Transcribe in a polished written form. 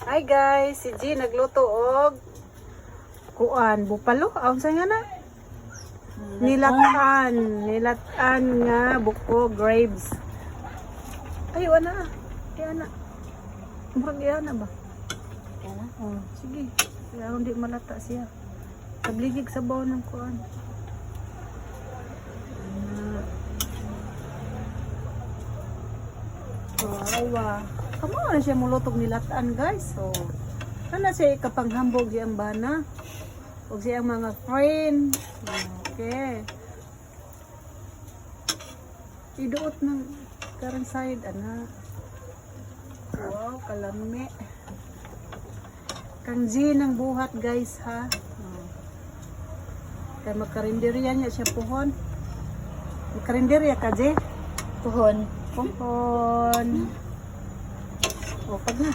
Hi guys, si G nagluto og kuan bupalo. Aun sa nga na? Nilatan nga buko grapes. Ayo ana. Kaya ana. Murag ana ba? Kaya Oh, sige. Kaya hindi malata siya. Sabligig sa baw ng kuan. Wow. Kamu na siya mulutog nilataan guys. So, kana siya ikapanghambog siyang bana. Huwag siyang mga friend. Okay. Iduot ng karang side, ana. Wow, kalami. Kang G ng buhat guys ha. Kaya magkarinderya niya siya puhon. Magkarinderya ka G? Tuhon. Puhon. O, pag na.